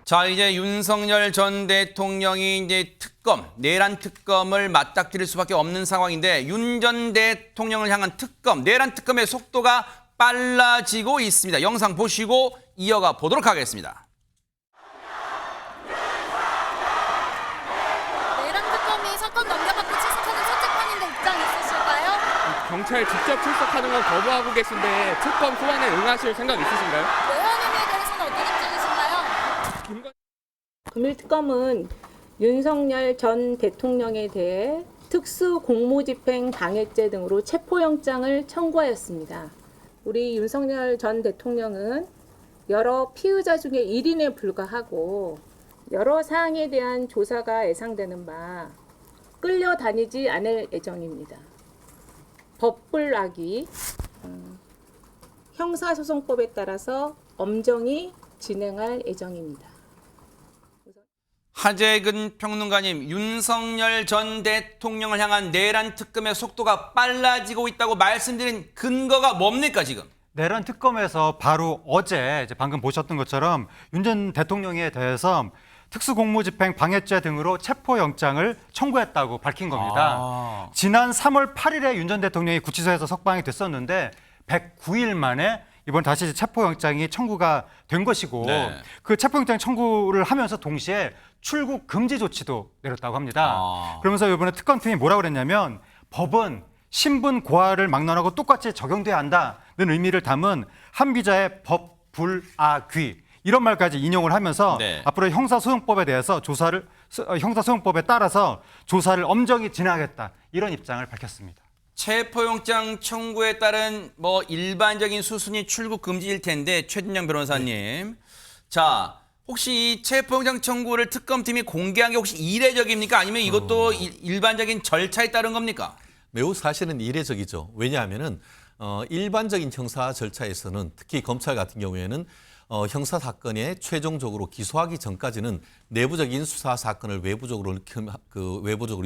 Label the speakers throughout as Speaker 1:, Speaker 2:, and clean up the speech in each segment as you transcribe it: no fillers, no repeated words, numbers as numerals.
Speaker 1: 자, 이제 윤석열 전 대통령이 이제 내란 특검을 맞닥뜨릴 수밖에 없는 상황인데 윤 전 대통령을 향한 내란 특검의 속도가 빨라지고 있습니다. 영상 보시고 이어가 보도록 하겠습니다.
Speaker 2: 내란 특검이 사건 넘겨받고 출석하는 첫 재판인데 입장 있으실까요?
Speaker 3: 경찰 직접 출석하는 건 거부하고 계신데 특검 소환에 응하실 생각 있으신가요?
Speaker 2: 내란 혐의에 대해서는 어떤 입장이신가요?
Speaker 4: 금일특검은 윤석열 전 대통령에 대해 특수공무집행 방해죄 등으로 체포영장을 청구하였습니다. 우리 윤석열 전 대통령은 여러 피의자 중에 1인에 불과하고 여러 사항에 대한 조사가 예상되는 바 끌려다니지 않을 예정입니다. 법불악이 형사소송법에 따라서 엄정히 진행할 예정입니다.
Speaker 1: 하재근 평론가님, 윤석열 전 대통령을 향한 내란 특검의 속도가 빨라지고 있다고 말씀드린 근거가 뭡니까 지금?
Speaker 5: 내란 특검에서 바로 어제 방금 보셨던 것처럼 윤 전 대통령에 대해서 특수공무집행 방해죄 등으로 체포영장을 청구했다고 밝힌 겁니다. 지난 3월 8일에 윤 전 대통령이 구치소에서 석방이 됐었는데 109일 만에 이번 다시 체포영장이 청구가 된 것이고 그 체포영장 청구를 하면서 동시에 출국 금지 조치도 내렸다고 합니다. 그러면서 이번에 특검팀이 뭐라고 그랬냐면 법은 신분 고하를 막론하고 똑같이 적용돼야 한다는 의미를 담은 한비자의 법불악귀 이런 말까지 인용을 하면서 앞으로 형사소송법에 대해서 형사소송법에 따라서 조사를 엄정히 진행하겠다 이런 입장을 밝혔습니다.
Speaker 1: 체포영장 청구에 따른 일반적인 수순이 출국 금지일 텐데 최진영 변호사님, 자 혹시 이 체포영장 청구를 특검팀이 공개한 게 혹시 이례적입니까? 아니면 이것도 일반적인 절차에 따른 겁니까?
Speaker 6: 매우 사실은 이례적이죠. 왜냐하면은 일반적인 형사 절차에서는 특히 검찰 같은 경우에는 형사 사건에 최종적으로 기소하기 전까지는 내부적인 수사 사건을 외부적으로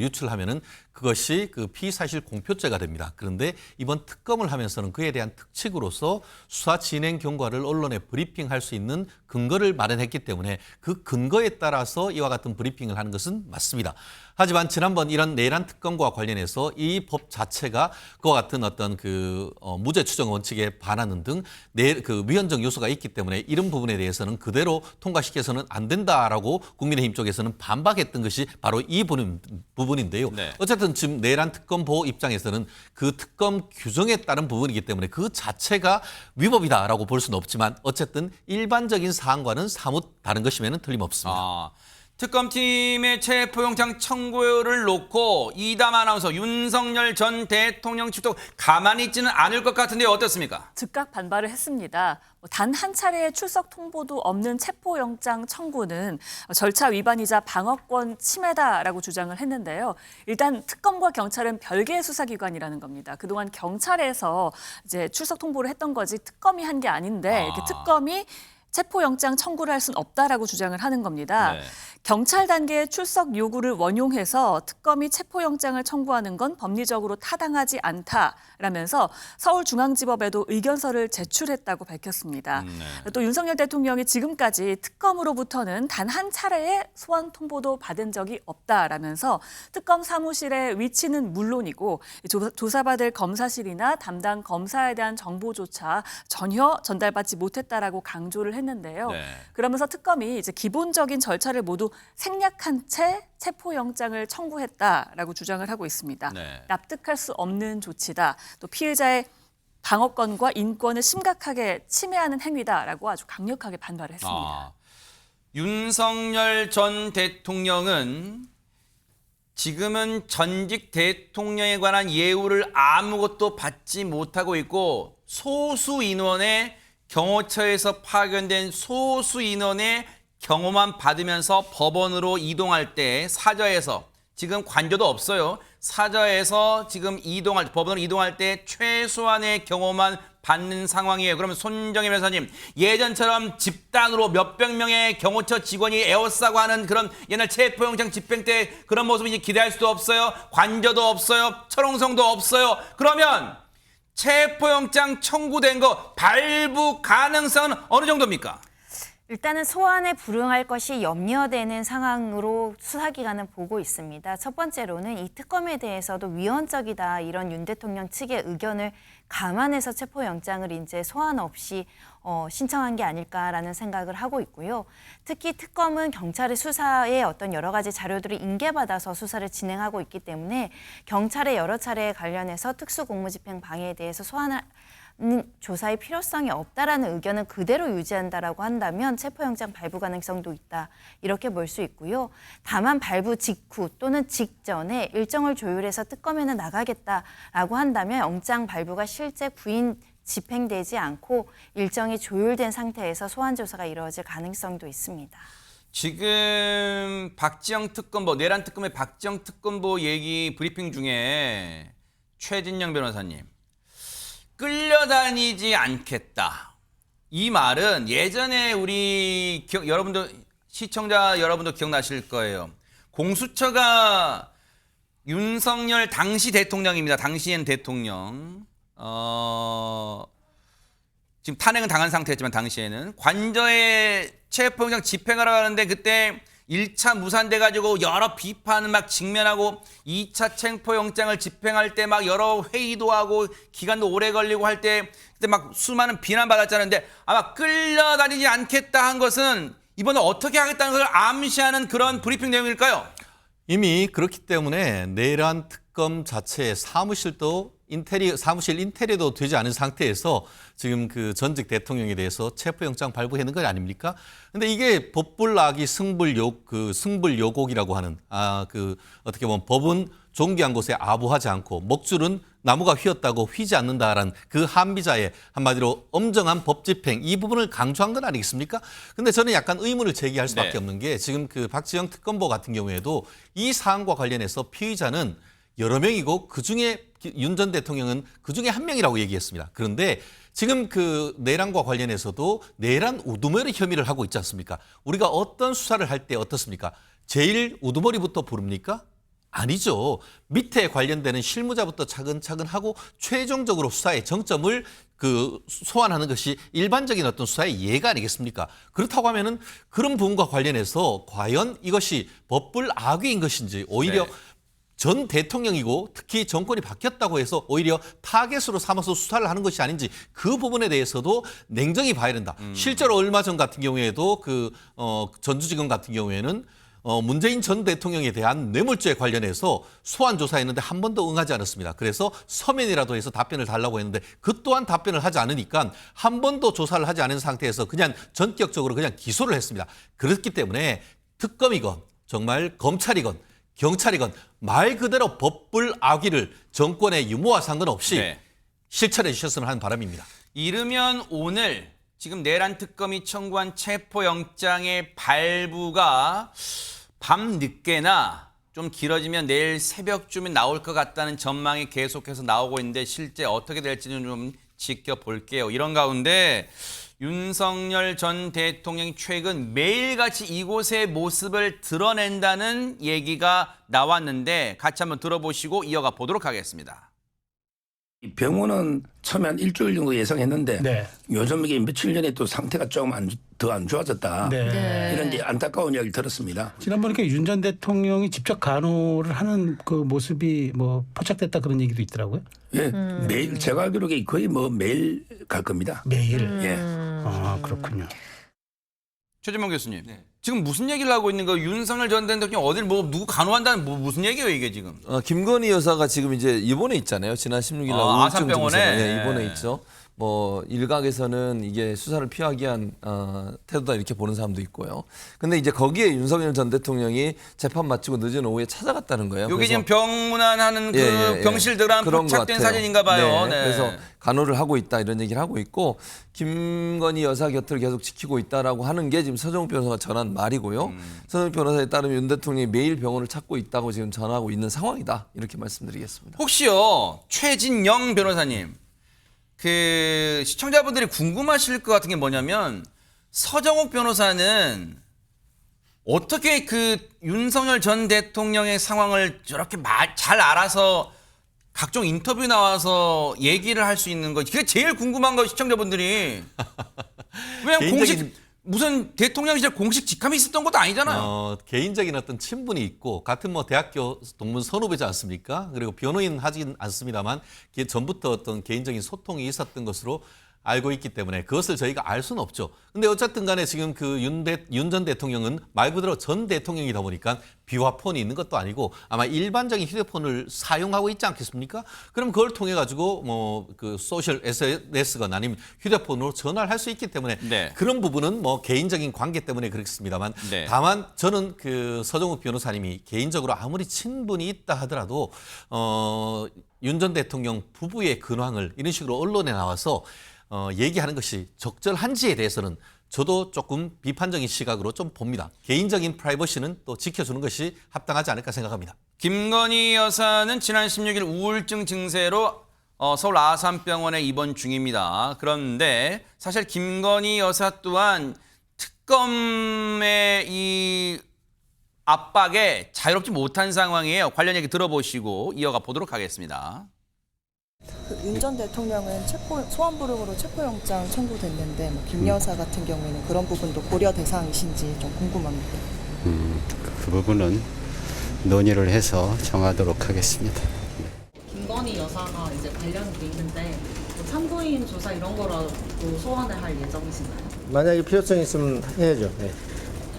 Speaker 6: 유출하면은 그것이 그 피의사실 공표죄가 됩니다. 그런데 이번 특검을 하면서는 그에 대한 특칙으로서 수사 진행 경과를 언론에 브리핑할 수 있는 근거를 마련했기 때문에 그 근거에 따라서 이와 같은 브리핑을 하는 것은 맞습니다. 하지만 지난번 이런 내란 특검과 관련해서 이 법 자체가 그와 같은 어떤 무죄 추정 원칙에 반하는 등 위헌적 요소가 있기 때문에 이런 부분에 대해서는 그대로 통과시켜서는 안 된다라고 국민의힘 쪽에서는 반박했던 것이 바로 이 부분인데요. 어쨌든 지금 내란 특검 보호 입장에서는 그 특검 규정에 따른 부분이기 때문에 그 자체가 위법이다라고 볼 수는 없지만 어쨌든 일반적인 사안과는 사뭇 다른 것임에는 틀림없습니다.
Speaker 1: 특검팀의 체포영장 청구를 놓고 이담 아나운서 윤석열 전 대통령 측도 가만히 있지는 않을 것 같은데 어떻습니까?
Speaker 7: 즉각 반발을 했습니다. 단 한 차례의 출석 통보도 없는 체포영장 청구는 절차 위반이자 방어권 침해다라고 주장을 했는데요. 일단 특검과 경찰은 별개의 수사기관이라는 겁니다. 그동안 경찰에서 이제 출석 통보를 했던 거지 특검이 한 게 아닌데 이렇게 특검이 체포영장 청구를 할 수는 없다라고 주장을 하는 겁니다. 경찰 단계의 출석 요구를 원용해서 특검이 체포영장을 청구하는 건 법리적으로 타당하지 않다라면서 서울중앙지법에도 의견서를 제출했다고 밝혔습니다. 또 윤석열 대통령이 지금까지 특검으로부터는 단 한 차례의 소환 통보도 받은 적이 없다라면서 특검 사무실의 위치는 물론이고 조사받을 검사실이나 담당 검사에 대한 정보조차 전혀 전달받지 못했다라고 강조를 했는데요. 그러면서 특검이 이제 기본적인 절차를 모두 생략한 채 체포영장을 청구했다라고 주장을 하고 있습니다. 납득할 수 없는 조치다. 또 피해자의 방어권과 인권을 심각하게 침해하는 행위다라고 아주 강력하게 반발을 했습니다.
Speaker 1: 윤석열 전 대통령은 지금은 전직 대통령에 관한 예우를 아무것도 받지 못하고 있고 소수 인원의 경호처에서 파견된 소수 인원의 경호만 받으면서 법원으로 이동할 때 사저에서 지금 관저도 없어요. 사저에서 지금 법원으로 이동할 때 최소한의 경호만 받는 상황이에요. 그러면 손정혜 변호사님, 예전처럼 집단으로 몇백 명의 경호처 직원이 에워싸고 하는 그런 옛날 체포영장 집행 때 그런 모습을 이제 기대할 수도 없어요. 관저도 없어요. 철옹성도 없어요. 그러면 체포영장 청구된 거 발부 가능성은 어느 정도입니까?
Speaker 8: 일단은 소환에 불응할 것이 염려되는 상황으로 수사기관은 보고 있습니다. 첫 번째로는 이 특검에 대해서도 위헌적이다 이런 윤 대통령 측의 의견을 감안해서 체포영장을 이제 소환 없이 신청한 게 아닐까라는 생각을 하고 있고요. 특히 특검은 경찰의 수사에 어떤 여러 가지 자료들을 인계받아서 수사를 진행하고 있기 때문에 경찰의 여러 차례에 관련해서 특수공무집행 방해에 대해서 소환을 조사의 필요성이 없다라는 의견은 그대로 유지한다라고 한다면 체포영장 발부 가능성도 있다 이렇게 볼 수 있고요. 다만 발부 직후 또는 직전에 일정을 조율해서 특검에는 나가겠다라고 한다면 영장 발부가 실제 구인 집행되지 않고 일정이 조율된 상태에서 소환 조사가 이루어질 가능성도 있습니다.
Speaker 1: 지금 박지영 특검보, 내란 특검의 박지영 특검보 얘기 브리핑 중에 최진영 변호사님, 끌려다니지 않겠다. 이 말은 예전에 우리 여러분들 시청자 여러분도 기억나실 거예요. 공수처가 윤석열 당시 대통령입니다. 당시엔 대통령. 지금 탄핵은 당한 상태였지만 당시에는 관저에 체포영장 집행하러 가는데 그때 1차 무산돼가지고 여러 비판을 막 직면하고 2차 체포영장을 집행할 때 막 여러 회의도 하고 기간도 오래 걸리고 할 때 그때 막 수많은 비난받았잖아요. 근데 아마 끌려다니지 않겠다 한 것은 이번에 어떻게 하겠다는 걸 암시하는 그런 브리핑 내용일까요?
Speaker 6: 이미 그렇기 때문에 내란 특검 자체의 사무실도 사무실 인테리어도 되지 않은 상태에서 지금 그 전직 대통령에 대해서 체포영장 발부하는 것 아닙니까? 근데 이게 법불락이 승불요곡이라고 하는 어떻게 보면 법은 존귀한 곳에 아부하지 않고 먹줄은 나무가 휘었다고 휘지 않는다라는 그 한비자의 한마디로 엄정한 법 집행 이 부분을 강조한 건 아니겠습니까? 근데 저는 약간 의문을 제기할 수밖에 없는 게 지금 그 박지영 특검보 같은 경우에도 이 사안과 관련해서 피의자는 여러 명이고 그중에 윤 전 대통령은 그중에 한 명이라고 얘기했습니다. 그런데 지금 그 내란과 관련해서도 내란 우두머리 혐의를 하고 있지 않습니까? 우리가 어떤 수사를 할 때 어떻습니까? 제일 우두머리부터 부릅니까? 아니죠. 밑에 관련되는 실무자부터 차근차근 하고 최종적으로 수사의 정점을 소환하는 것이 일반적인 어떤 수사의 예가 아니겠습니까? 그렇다고 하면은 그런 부분과 관련해서 과연 이것이 법불 악의인 것인지 오히려 전 대통령이고 특히 정권이 바뀌었다고 해서 오히려 타겟으로 삼아서 수사를 하는 것이 아닌지 그 부분에 대해서도 냉정히 봐야 된다. 실제로 얼마 전 같은 경우에도 전주지검 같은 경우에는 문재인 전 대통령에 대한 뇌물죄 관련해서 소환 조사했는데 한 번도 응하지 않았습니다. 그래서 서면이라도 해서 답변을 달라고 했는데 그 또한 답변을 하지 않으니까 한 번도 조사를 하지 않은 상태에서 그냥 전격적으로 그냥 기소를 했습니다. 그렇기 때문에 특검이건 정말 검찰이건 경찰이건 말 그대로 법불 악의를 정권의 유무와 상관없이 실천해 주셨으면 하는 바람입니다.
Speaker 1: 이르면 오늘 지금 내란 특검이 청구한 체포영장의 발부가 밤 늦게나 좀 길어지면 내일 새벽쯤에 나올 것 같다는 전망이 계속해서 나오고 있는데 실제 어떻게 될지는 좀 지켜볼게요. 이런 가운데 윤석열 전 대통령이 최근 매일같이 이곳의 모습을 드러낸다는 얘기가 나왔는데 같이 한번 들어보시고 이어가 보도록 하겠습니다.
Speaker 9: 병원은 처음에 한 일주일 정도 예상했는데 요즘 이게 며칠 전에 또 상태가 조금 더 안 좋아졌다. 이런 이제 안타까운 이야기를 들었습니다.
Speaker 10: 지난번에 윤 전 대통령이 직접 간호를 하는 그 모습이 뭐 포착됐다 그런 얘기도 있더라고요.
Speaker 9: 예, 매일 제가 알기로 거의 매일 갈 겁니다.
Speaker 10: 매일.
Speaker 9: 예.
Speaker 10: 아 그렇군요.
Speaker 1: 최진봉 교수님, 지금 무슨 얘기를 하고 있는 거예요? 윤석열 전 대통령 어딜 누구 간호한다는 무슨 얘기예요 이게 지금?
Speaker 11: 김건희 여사가 지금 이제 입원해 있잖아요. 지난 16일 날
Speaker 1: 아산병원에
Speaker 11: 입원해 있죠. 뭐 일각에서는 이게 수사를 피하기 위한 태도다 이렇게 보는 사람도 있고요. 근데 이제 거기에 윤석열 전 대통령이 재판 마치고 늦은 오후에 찾아갔다는 거예요.
Speaker 1: 여기 지금 병문안하는 병실들한 포착된 사진인가 봐요.
Speaker 11: 그래서 간호를 하고 있다 이런 얘기를 하고 있고 김건희 여사 곁을 계속 지키고 있다라고 하는 게 지금 서정욱 변호사가 전한 말이고요. 서정욱 변호사에 따르면 윤 대통령이 매일 병원을 찾고 있다고 지금 전하고 있는 상황이다 이렇게 말씀드리겠습니다.
Speaker 1: 혹시요 최진영 변호사님, 시청자분들이 궁금하실 것 같은 게 뭐냐면 서정욱 변호사는 어떻게 윤석열 전 대통령의 상황을 저렇게 잘 알아서 각종 인터뷰 나와서 얘기를 할 수 있는 거, 그게 제일 궁금한 거예요 시청자분들이. 왜냐면 무슨 대통령실 공식 직함이 있었던 것도 아니잖아요.
Speaker 6: 개인적인 어떤 친분이 있고 같은 뭐 대학교 동문 선후배지 않습니까? 그리고 변호인 하진 않습니다만 전부터 어떤 개인적인 소통이 있었던 것으로 알고 있기 때문에 그것을 저희가 알 수는 없죠. 근데 어쨌든 간에 지금 그 윤 전 대통령은 말 그대로 전 대통령이다 보니까 비화폰이 있는 것도 아니고 아마 일반적인 휴대폰을 사용하고 있지 않겠습니까? 그럼 그걸 통해 가지고 뭐 그 소셜 SNS거나 아니면 휴대폰으로 전화를 할 수 있기 때문에
Speaker 1: 네.
Speaker 6: 그런 부분은 뭐 개인적인 관계 때문에 그렇습니다만
Speaker 1: 네.
Speaker 6: 다만 저는 그 서정욱 변호사님이 개인적으로 아무리 친분이 있다 하더라도 윤 전 대통령 부부의 근황을 이런 식으로 언론에 나와서 얘기하는 것이 적절한지에 대해서는 저도 조금 비판적인 시각으로 좀 봅니다. 개인적인 프라이버시는 또 지켜주는 것이 합당하지 않을까 생각합니다.
Speaker 1: 김건희 여사는 지난 16일 우울증 증세로 서울 아산병원에 입원 중입니다. 그런데 사실 김건희 여사 또한 특검의 이 압박에 자유롭지 못한 상황이에요. 관련 얘기 들어보시고 이어가 보도록 하겠습니다.
Speaker 12: 윤 전 대통령은 소환 부름으로 체포영장 청구됐는데 김 여사 같은 경우에는 그런 부분도 고려 대상이신지 좀 궁금합니다.
Speaker 13: 그 부분은 논의를 해서 정하도록 하겠습니다.
Speaker 14: 김건희 여사가 이제 관련돼 있는데 참고인 조사 이런 거라도 소환을 할 예정이신가요?
Speaker 15: 만약에 필요성이 있으면 해야죠. 네.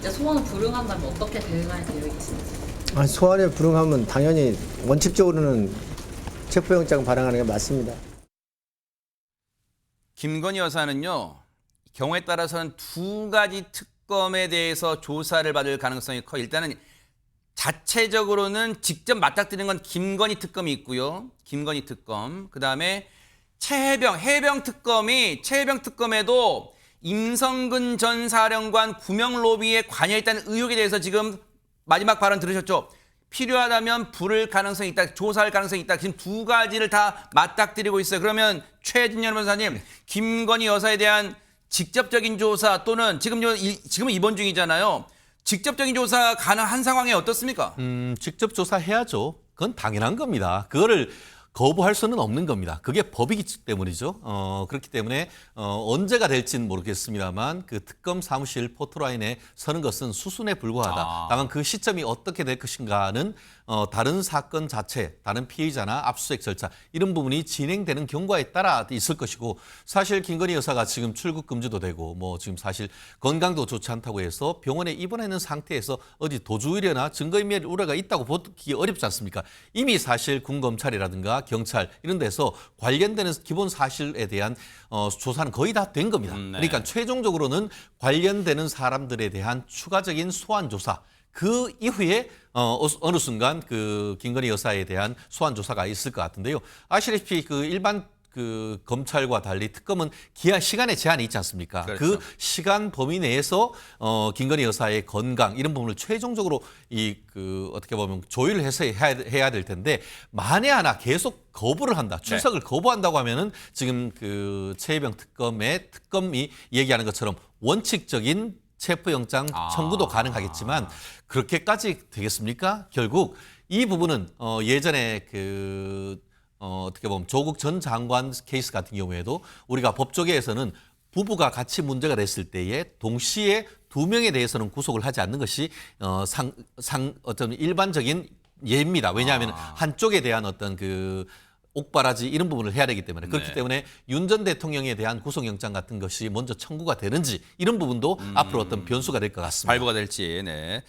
Speaker 14: 이제 소환을 불응한다면 어떻게 대응할 계획이신지?
Speaker 15: 소환에 불응하면 당연히 원칙적으로는 체포영장 발행하는 게 맞습니다.
Speaker 1: 김건희 여사는요. 경우에 따라서는 두 가지 특검에 대해서 조사를 받을 가능성이 커. 일단은 자체적으로는 직접 맞닥뜨리는 건 김건희 특검이 있고요. 김건희 특검. 그다음에 해병 특검에도 임성근 전 사령관 구명 로비에 관여했다는 의혹에 대해서 지금 마지막 발언 들으셨죠? 필요하다면 부를 가능성이 있다, 조사할 가능성이 있다. 지금 두 가지를 다 맞닥뜨리고 있어요. 그러면 최진열 변호사님, 김건희 여사에 대한 직접적인 조사 또는 지금은 입원 중이잖아요. 직접적인 조사 가능한 상황에 어떻습니까?
Speaker 6: 직접 조사해야죠. 그건 당연한 겁니다. 그거를 거부할 수는 없는 겁니다. 그게 법이기 때문이죠. 그렇기 때문에 언제가 될지는 모르겠습니다만 그 특검 사무실 포토라인에 서는 것은 수순에 불과하다. 다만 그 시점이 어떻게 될 것인가는 다른 사건 자체, 다른 피의자나 압수수색 절차 이런 부분이 진행되는 경과에 따라 있을 것이고 사실 김건희 여사가 지금 출국 금지도 되고 뭐 지금 사실 건강도 좋지 않다고 해서 병원에 입원해 있는 상태에서 어디 도주의뢰나 증거인멸 우려가 있다고 보기 어렵지 않습니까? 이미 사실 군검찰이라든가 경찰 이런 데서 관련되는 기본 사실에 대한 조사는 거의 다 된 겁니다.
Speaker 1: 네.
Speaker 6: 그러니까 최종적으로는 관련되는 사람들에 대한 추가적인 소환 조사 그 이후에 어느 순간 그 김건희 여사에 대한 소환 조사가 있을 것 같은데요. 아시다시피 그 일반 그 검찰과 달리 특검은 기한 시간에 제한이 있지 않습니까?
Speaker 1: 그렇죠.
Speaker 6: 그 시간 범위 내에서 김건희 여사의 건강 이런 부분을 최종적으로 어떻게 보면 조율을 해서 해야 될 텐데 만에 하나 계속 거부를 한다. 출석을 거부한다고 하면은 지금 그 최혜병 특검이 얘기하는 것처럼 원칙적인 체포영장 청구도 가능하겠지만 그렇게까지 되겠습니까? 결국 이 부분은 예전에 어떻게 보면 조국 전 장관 케이스 같은 경우에도 우리가 법조계에서는 부부가 같이 문제가 됐을 때에 동시에 두 명에 대해서는 구속을 하지 않는 것이 어떤 일반적인 예입니다. 왜냐하면 한쪽에 대한 어떤 옥바라지 이런 부분을 해야 되기 때문에 그렇기 때문에 윤 전 대통령에 대한 구속영장 같은 것이 먼저 청구가 되는지 이런 부분도 앞으로 어떤 변수가 될 것 같습니다.
Speaker 1: 발부가 될지. 네.